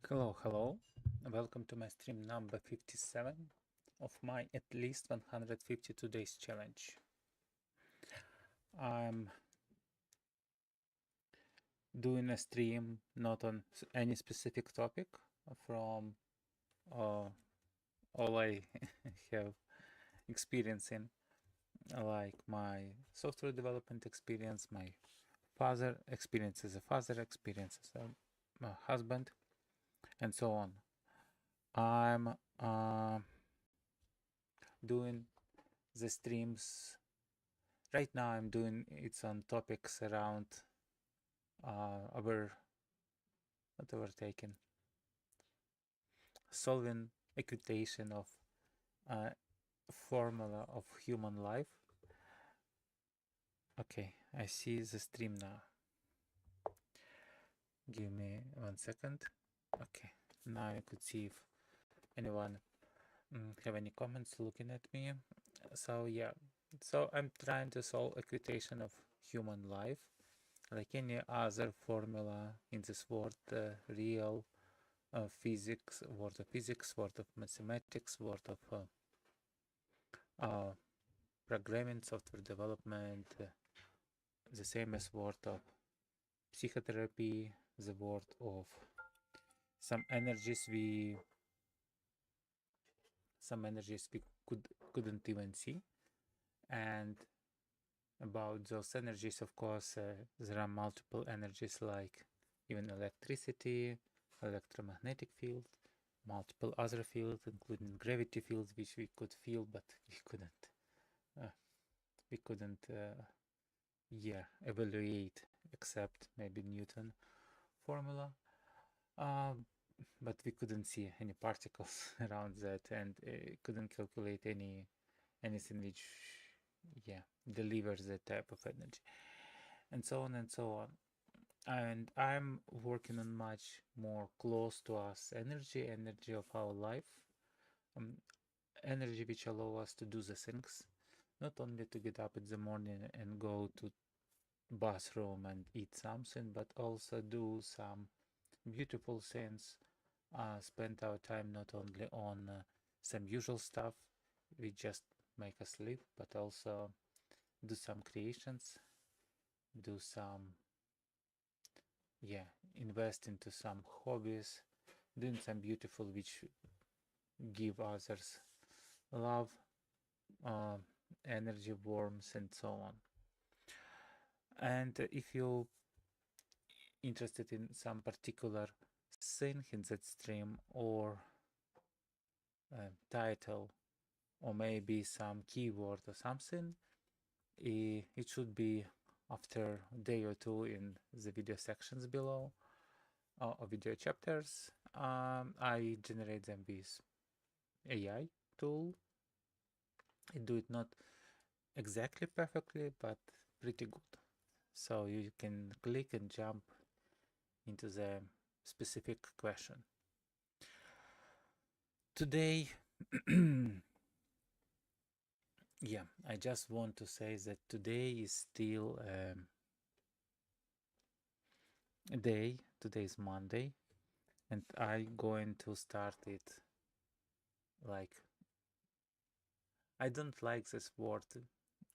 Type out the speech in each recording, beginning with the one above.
Hello. Welcome to my stream number 57 of my at least 152 days challenge. I'm doing a stream not on any specific topic from all I have experience in, like my software development experience, my father experience as a father, experience as a husband, and so on. I'm doing the streams right now. I'm doing it's on topics around our not overtaken solving equation of uh, formula of human life. Okay, I see the stream now. Give me 1 second. Okay, now I could see if anyone have any comments looking at me. So yeah, so I'm trying to solve equation of human life like any other formula in this world, real physics, world of physics, world of mathematics, world of programming, software development, the same as world of psychotherapy, the world of some energies we couldn't even see. And about those energies, of course, there are multiple energies like even electricity, electromagnetic field, multiple other fields, including gravity fields, which we could feel, but we couldn't evaluate except maybe Newton formula. But we couldn't see any particles around that, and couldn't calculate anything which delivers that type of energy, and so on and so on. And I'm working on much more close to us energy of our life, energy which allow us to do the things, not only to get up in the morning and go to bathroom and eat something, but also do some beautiful things, spend our time not only on some usual stuff we just make us live, but also do some creations, do some invest into some hobbies, doing some beautiful which give others love, energy, warmth, and so on. And if you interested in some particular thing in that stream or title or maybe some keyword or something, it should be after a day or two in the video sections below or video chapters. I generate them with AI tool. I do it not exactly perfectly, but pretty good. So you can click and jump into the specific question. Today, I just want to say that today is still a day. Today is Monday, and I'm going to start it like, I don't like this word,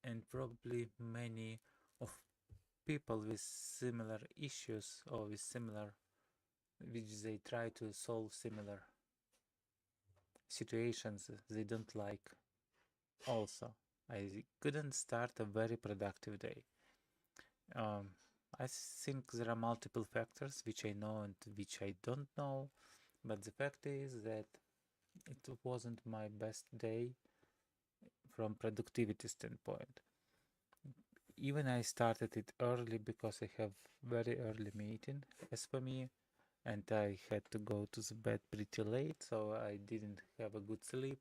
and probably many of people with similar issues or with similar, which they try to solve similar situations, they don't like also. I couldn't start a very productive day. I think there are multiple factors which I know and which I don't know, but the fact is that it wasn't my best day from productivity standpoint. Even I started it early because I have very early meeting as for me, and I had to go to the bed pretty late, so I didn't have a good sleep.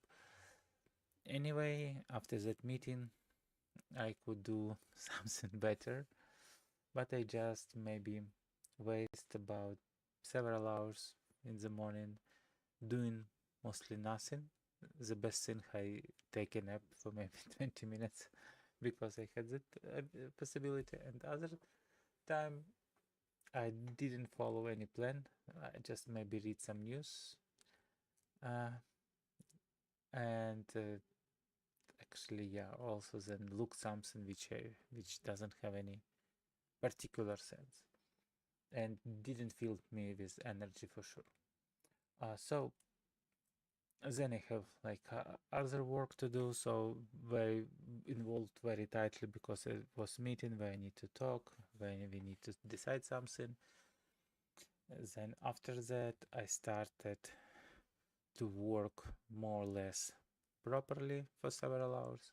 Anyway, after that meeting, I could do something better, but I just maybe waste about several hours in the morning doing mostly nothing. The best thing, I take a nap for maybe 20 minutes because I had that possibility, and other time I didn't follow any plan. I just maybe read some news, uh, and actually, yeah, also then look something which doesn't have any particular sense and didn't fill me with energy for sure. So then I have like other work to do, so very involved very tightly because it was meeting where I need to talk, where we need to decide something. Then after that, I started to work more or less properly for several hours.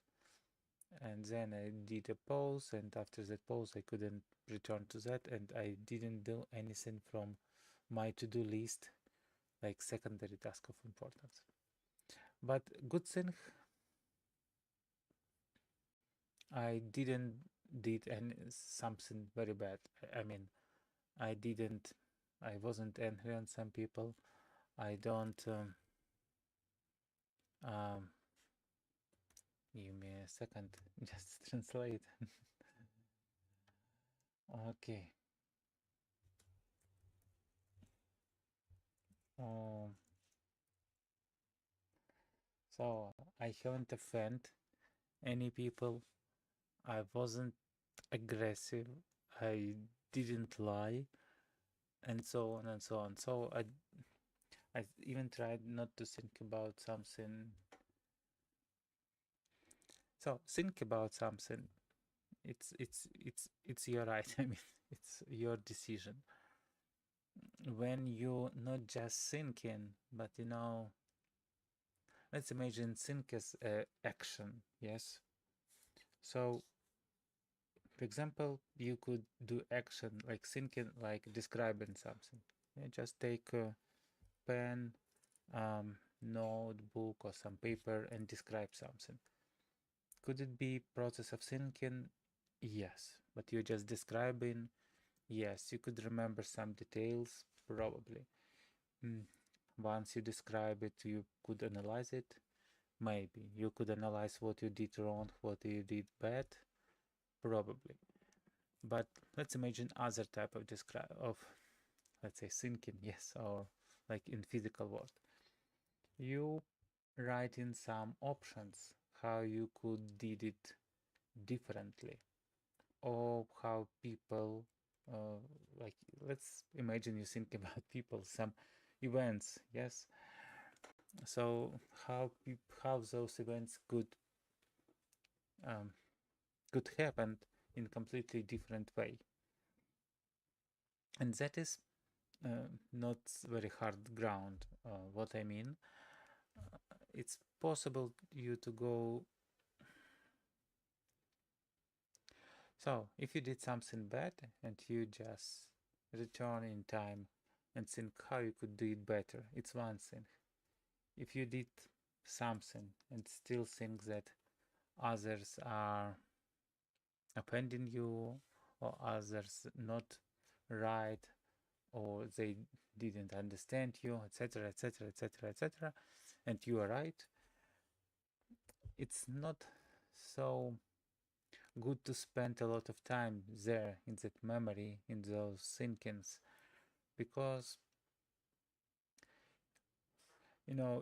And then I did a pause, and after that pause, I couldn't return to that, and I didn't do anything from my to-do list, like secondary task of importance. But good thing, I didn't did any something very bad. I mean, I didn't, I wasn't angry on some people. I don't. Give me a second, just translate. Okay. Um, so I haven't offended any people. I wasn't aggressive. I didn't lie, and so on and so on. So I even tried not to think about something. So think about something. It's your right. I mean, it's your decision. When you're not just thinking, but let's imagine think as action. Yes. So, for example, you could do action like thinking, like describing something. Yeah, just take a pen, notebook, or some paper and describe something. Could it be process of thinking? Yes, but you're just describing. Yes, you could remember some details, probably. Mm. Once you describe it, you could analyze it. Maybe you could analyze what you did wrong, what you did bad, probably. But let's imagine other type of describe of, let's say, thinking, yes, or like in physical world. You write in some options how you could did it differently, or how people, uh, like let's imagine you think about people, some events, yes. So how those events um, could happen in completely different way, and that is not very hard ground. What I mean, it's possible you to go. So if you did something bad and you just return in time and think how you could do it better, it's one thing. If you did something and still think that others are offending you or others not right or they didn't understand you, etc., etc., etc., etc., and you are right, it's not so good to spend a lot of time there in that memory, in those thinkings, because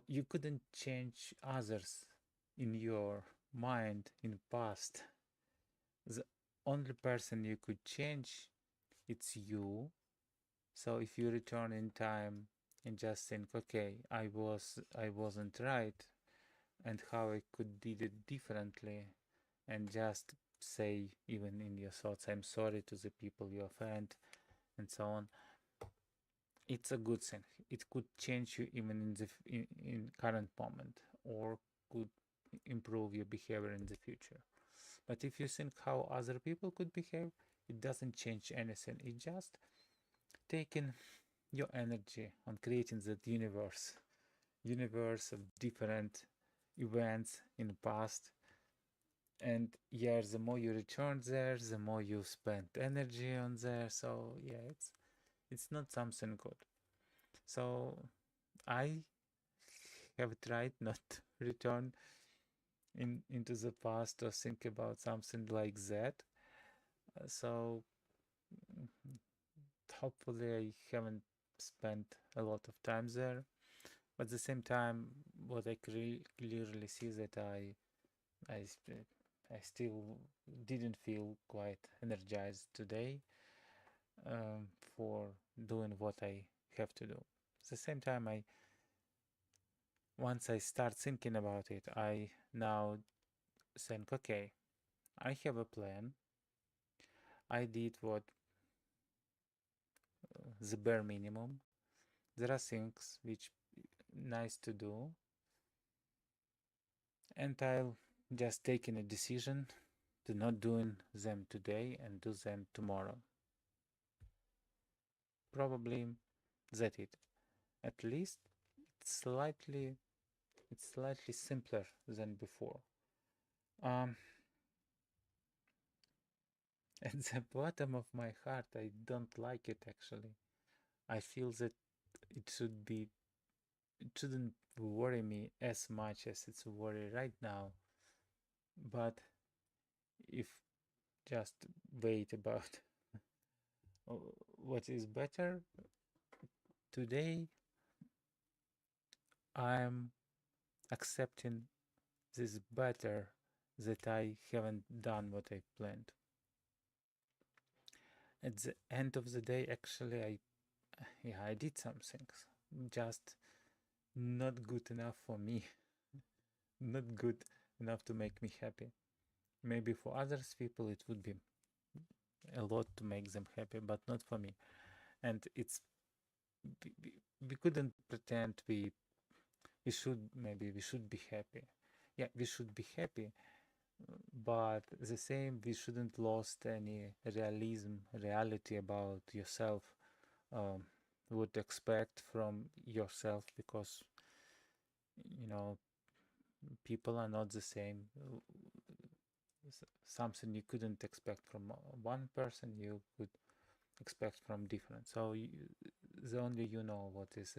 you couldn't change others in your mind in past. The only person you could change, it's you. So if you return in time and just think, okay, I wasn't right, and how I could did it differently, and just say even in your thoughts, I'm sorry to the people you offend, and so on. It's a good thing. It could change you even in current moment, or could improve your behavior in the future. But if you think how other people could behave, it doesn't change anything. It just taking your energy on creating that universe of different events in the past. And yeah, the more you return there, the more you spend energy on there. So yeah, it's not something good. So I have tried not to return into the past or think about something like that. So hopefully I haven't spent a lot of time there. But at the same time, what I clearly see that I I still didn't feel quite energized today for doing what I have to do. At the same time, once I start thinking about it, I now think, okay, I have a plan. I did what the bare minimum. There are things which nice to do, and I'll just taking a decision to not doing them today and do them tomorrow. Probably that it. At least it's slightly simpler than before. Um, at the bottom of my heart, I don't like it actually. I feel that it should be it shouldn't worry me as much as it's worry right now. But if just wait about what is better today, I'm accepting this better that I haven't done what I planned. At the end of the day, actually, I did some things, just not good enough for me, not good enough to make me happy. Maybe for others people it would be a lot to make them happy, but not for me. And we couldn't pretend we should be happy. Yeah, we should be happy, but the same we shouldn't lost any reality about yourself, um, would expect from yourself, because you know people are not the same. Something you couldn't expect from one person you could expect from different. So the only you know what is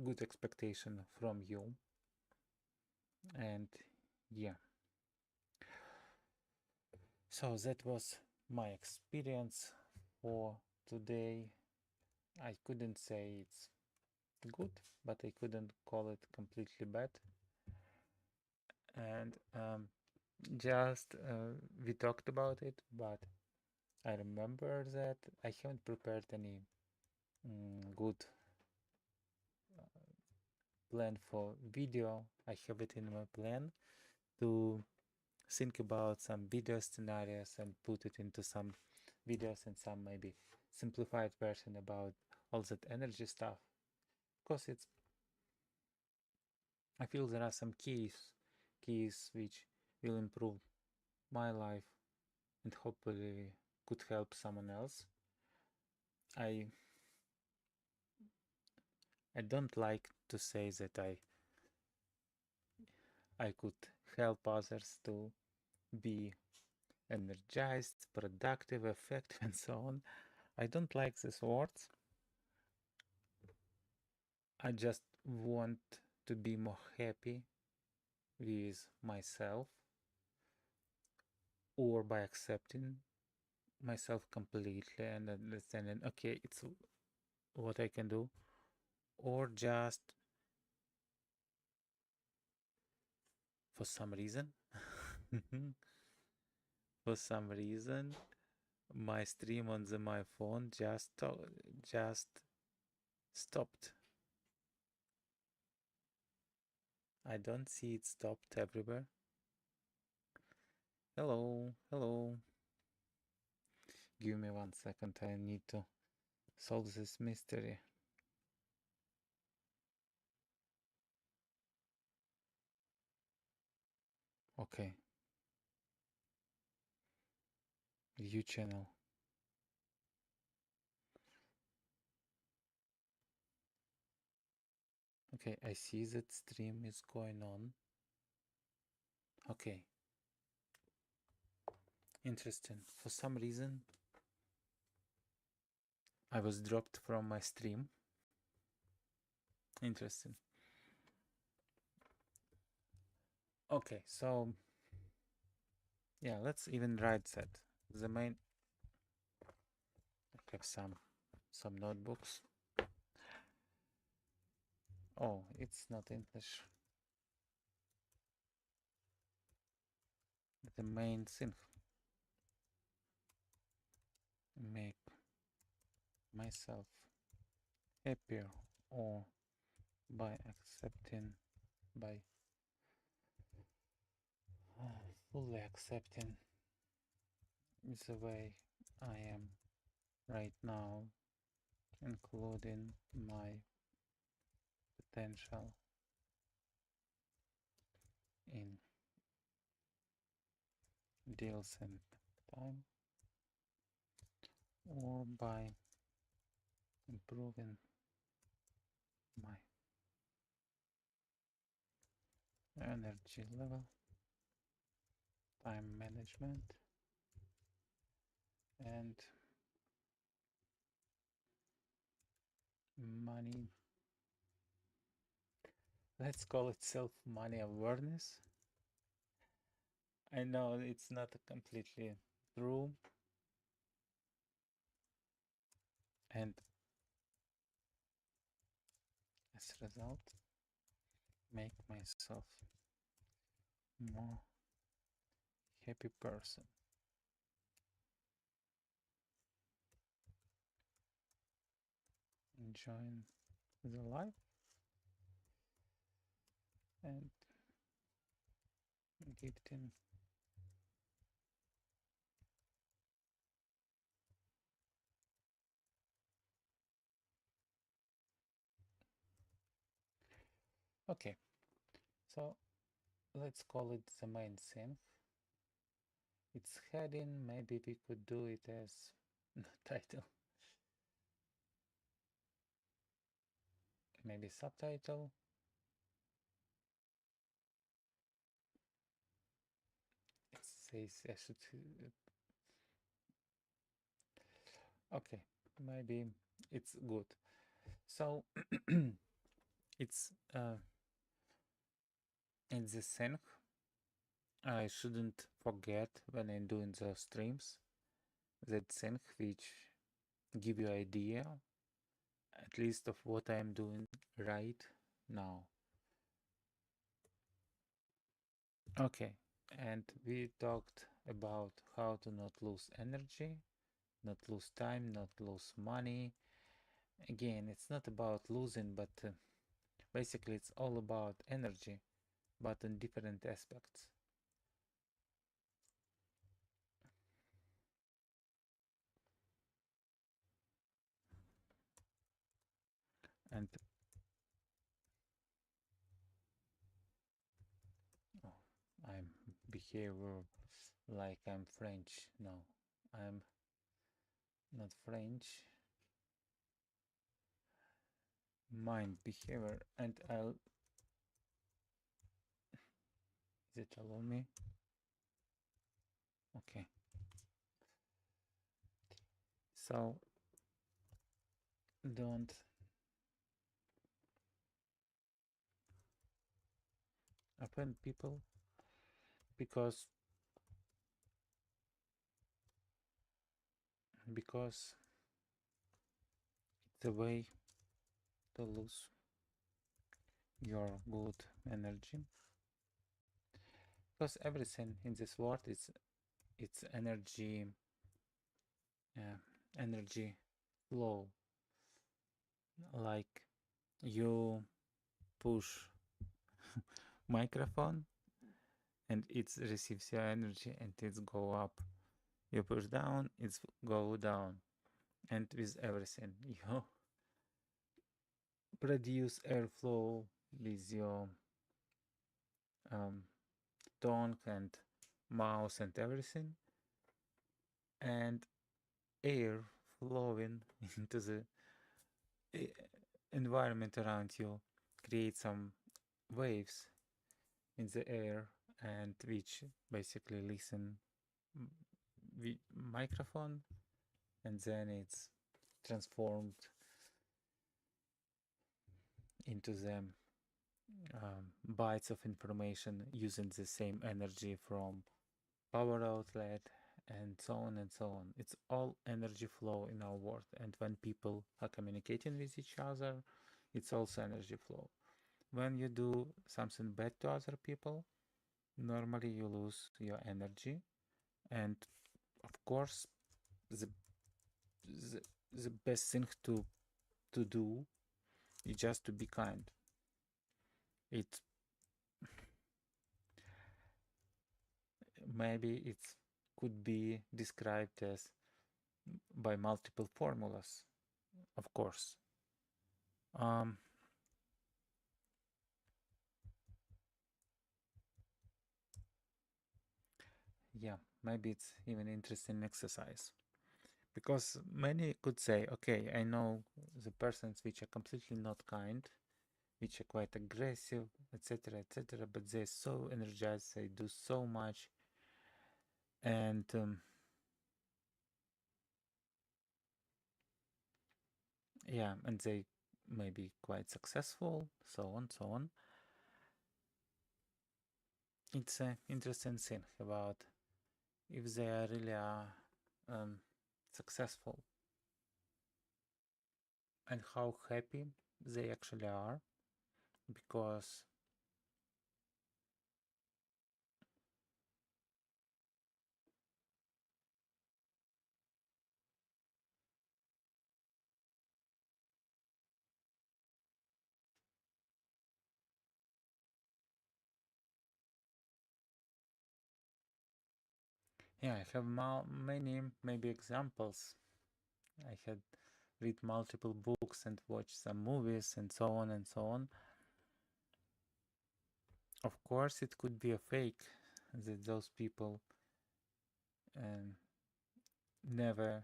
good expectation from you. And yeah, so that was my experience for today. I couldn't say it's good, but I couldn't call it completely bad. And just we talked about it, but I remember that I haven't prepared any good plan for video. I have it in my plan to think about some video scenarios and put it into some videos and some maybe simplified version about all that energy stuff, because I feel there are some keys which will improve my life and hopefully could help someone else. I don't like to say that I could help others to be energized, productive, effective, and so on. I don't like these words. I just want to be more happy with myself, or by accepting myself completely and understanding, okay, it's what I can do, or just for some reason, for some reason, my stream on my phone just stopped. I don't see it stopped everywhere. Hello, hello. Give me 1 second. I need to solve this mystery. Okay. View channel. Okay, I see that stream is going on. Okay. Interesting. For some reason, I was dropped from my stream. Interesting. Okay, so yeah, let's even write that. The main have some notebooks. Oh, it's not English. The main thing. Make myself happier, or by fully accepting the way I am right now, including my potential in deals and time, or by improving my energy level, time management, and money. Let's call it self-money awareness. I know it's not completely true, and as a result, make myself more happy person. Enjoying the life and gifting okay, so let's call it the main theme. It's heading, maybe we could do it as title, maybe subtitle. It says I should okay, maybe it's good. So it's in the thing I shouldn't forget when I'm doing the streams, that thing which give you idea at least of what I'm doing right now. Okay, and we talked about how to not lose energy, not lose time, not lose money. Again, it's not about losing, but basically it's all about energy, but in different aspects. And oh, I'm behavior like I'm French. No, I'm not French. Mind behavior, and I'll. Is it allow me? Okay. So don't offend people because it's a way to lose your good energy, because everything in this world is it's energy, energy flow. Like you push microphone and it receives your energy and it's go up. You push down, it's go down. And with everything, you produce airflow with your tongue and mouth and everything, and air flowing into the environment around you create some waves in the air, and which basically listen with microphone, and then it's transformed into the bytes of information using the same energy from power outlet and so on and so on. It's all energy flow in our world. And when people are communicating with each other, it's also energy flow. When you do something bad to other people, normally you lose your energy. And of course, the the, the best thing to do is just to be kind. It maybe it could be described as by multiple formulas, of course. Yeah, maybe it's even interesting exercise, because many could say, okay, I know the persons which are completely not kind, which are quite aggressive, etc., etc., but they're so energized, they do so much, and yeah, and they may be quite successful, so on, so on. It's an interesting thing about if they are really successful and how happy they actually are, because yeah, I have many maybe examples. I had read multiple books and watched some movies and so on and so on. Of course, it could be a fake, that those people um, never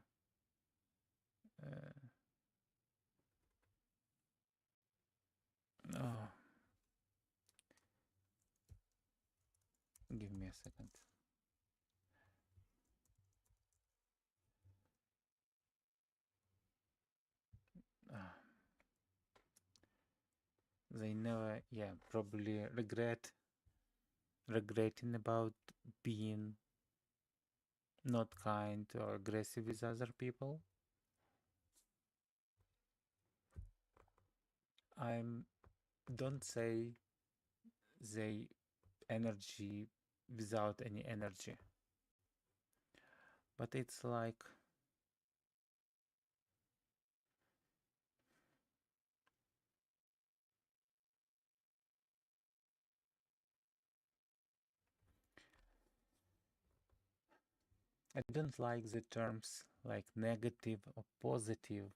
oh, give me a second. Uh, they never, yeah, probably regretting about being not kind or aggressive with other people. I don't say they energy without any energy, but it's like I don't like the terms like negative or positive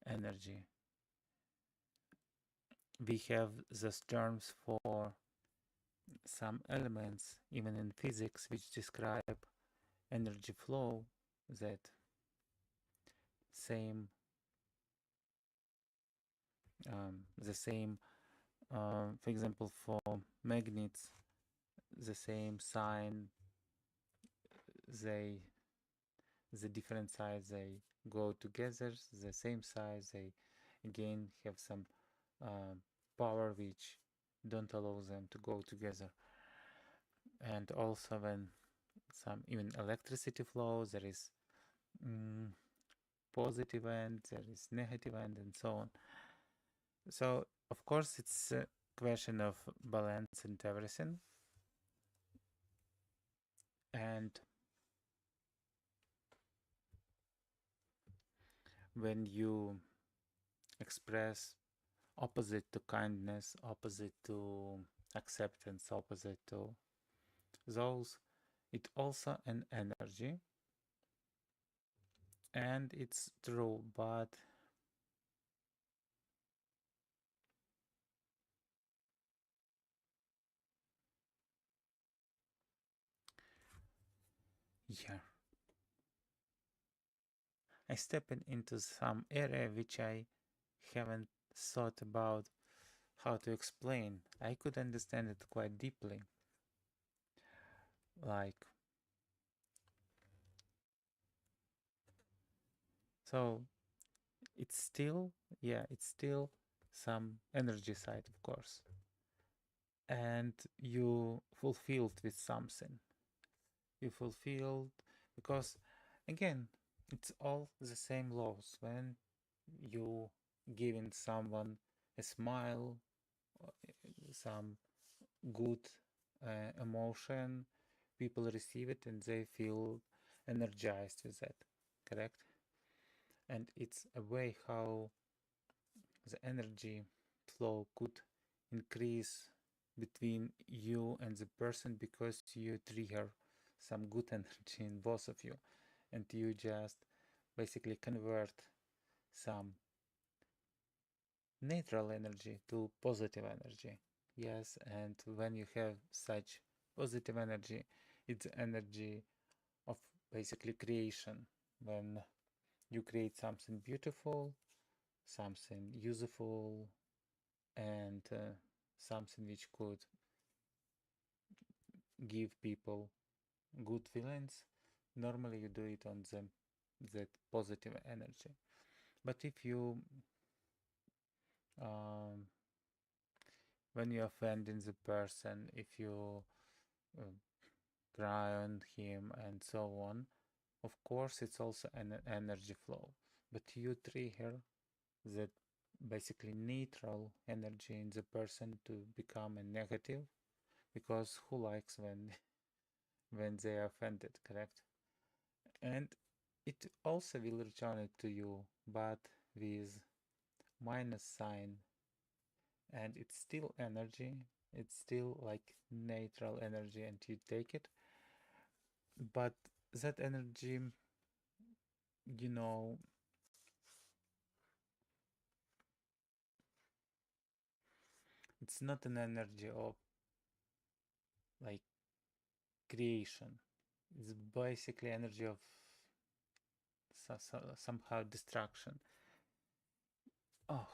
energy. We have those terms for some elements, even in physics, which describe energy flow, that same, the same, for example, for magnets, the same sign, they, the different sides, they go together, the same size, they again have some power which don't allow them to go together. And also when some even electricity flows, there is positive end, there is negative end, and so on. So of course it's a question of balance and everything. And when you express opposite to kindness, opposite to acceptance, opposite to those, it also an energy, and it's true. But yeah, I step into some area which I haven't thought about how to explain. I could understand it quite deeply, like, so it's still, yeah, it's still some energy side, of course, and you fulfilled with something. you fulfilled, because again, it's all the same laws. When you giving someone a smile, some good emotion, people receive it and they feel energized with that, correct? And it's a way how the energy flow could increase between you and the person, because you trigger some good energy in both of you, and you just basically convert some neutral energy to positive energy. Yes, and when you have such positive energy, it's energy of basically creation. When you create something beautiful, something useful, and something which could give people good feelings, normally you do it on that positive energy. But if you um, when you offending the person, if you uh, cry on him and so on, of course it's also an energy flow, but you trigger that basically neutral energy in the person to become a negative, because who likes when when they are offended, correct? And it also will return it to you, but with minus sign, and it's still energy, it's still like neutral energy, and you take it, but that energy, you know, it's not an energy of like creation, it's basically energy of somehow destruction. Oh,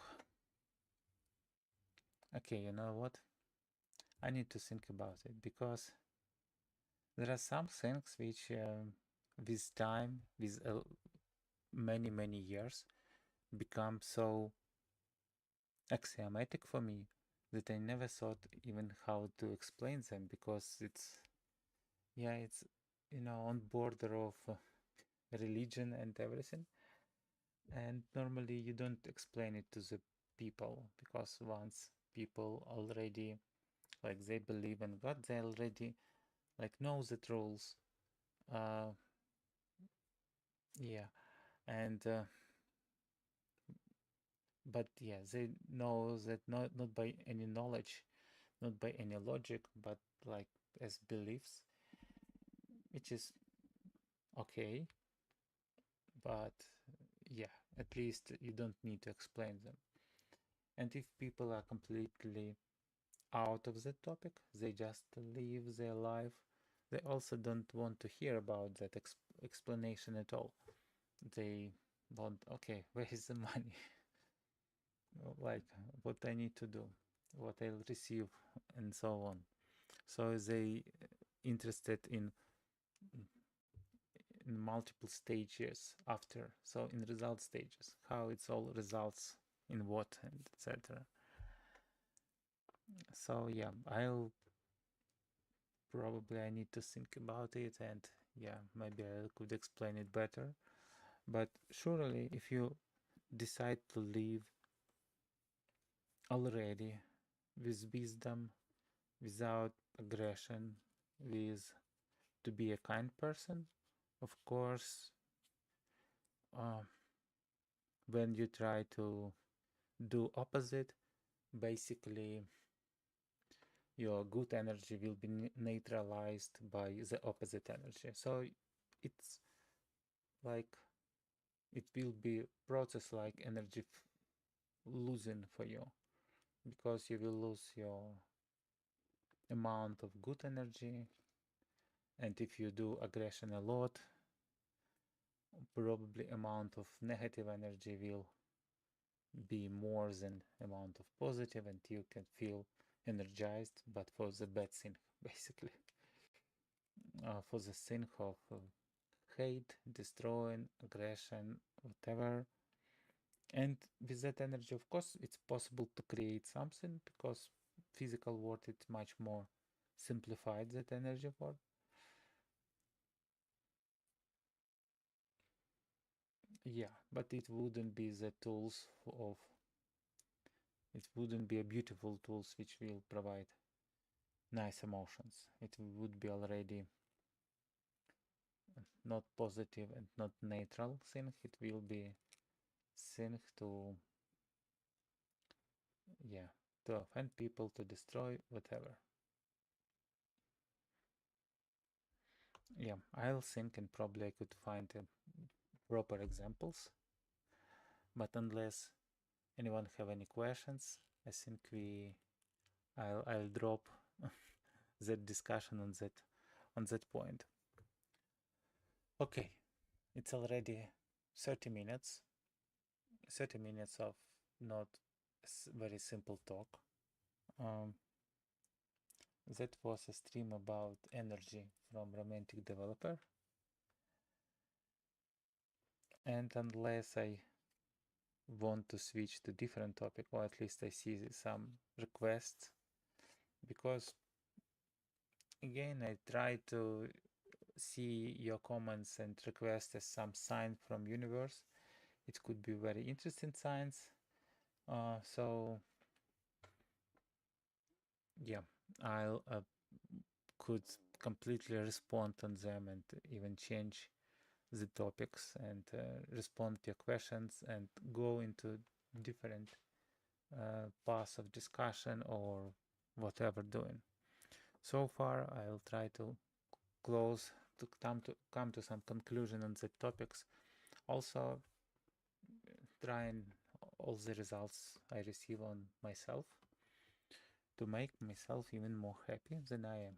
okay, you know what, I need to think about it, because there are some things which with time, with many years, become so axiomatic for me that I never thought even how to explain them, because it's, yeah, it's, you know, on border of religion and everything. And normally you don't explain it to the people, because once people already, like, they believe in God, they already like know the rules. Uh, yeah, and but yeah, they know that not by any knowledge, not by any logic, but like as beliefs, which is okay. But yeah, at least you don't need to explain them. And if people are completely out of the topic, they just live their life, they also don't want to hear about that explanation at all. They want, okay, where is the money? Like, what I need to do, what I'll receive, and so on. So they interested in multiple stages after, so in result stages, how it's all results in what, and etc. So yeah, I'll probably, I need to think about it, and yeah, maybe I could explain it better. But surely if you decide to live already with wisdom, without aggression, with to be a kind person, of course, uh, when you try to do opposite, basically your good energy will be neutralized by the opposite energy. So it's like, it will be process like energy losing for you, because you will lose your amount of good energy, and if you do aggression a lot, probably amount of negative energy will be more than amount of positive, and you can feel energized, but for the bad thing, basically, for the thing of hate, destroying, aggression, whatever. And with that energy, of course, it's possible to create something, because physical world is much more simplified, that energy world. Yeah, but it wouldn't be the tools of, it wouldn't be a beautiful tools which will provide nice emotions. It would be already not positive and not neutral thing. It will be thing to, yeah, to offend people, to destroy, whatever. Yeah, I'll think and probably I could find proper examples. But unless anyone have any questions, I think I'll drop that discussion on that point. Okay, it's already 30 minutes. 30 minutes of not very simple talk. Um, that was a stream about energy from romantic developer. And unless I want to switch to different topic, or at least I see some requests, because again I try to see your comments and requests as some sign from universe. It could be very interesting signs. So yeah, I'll could completely respond on them and even change the topics and respond to your questions and go into different paths of discussion or whatever doing. So far, I'll try to close to come to some conclusion on the topics. Also, trying all the results I receive on myself to make myself even more happy than I am.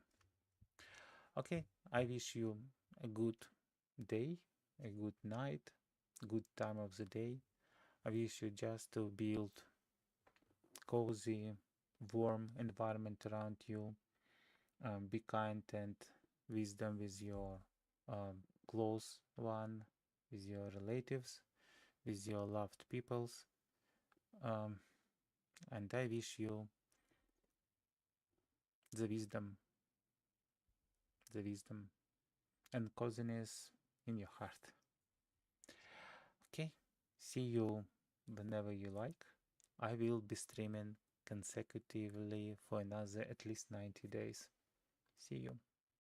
Okay, I wish you a good day, a good night, good time of the day. I wish you just to build cozy, warm environment around you. Be kind and wisdom with your close one, with your relatives, with your loved peoples. Um, and I wish you the wisdom and coziness in your heart. Okay, see you whenever you like. I will be streaming consecutively for another at least 90 days. See you.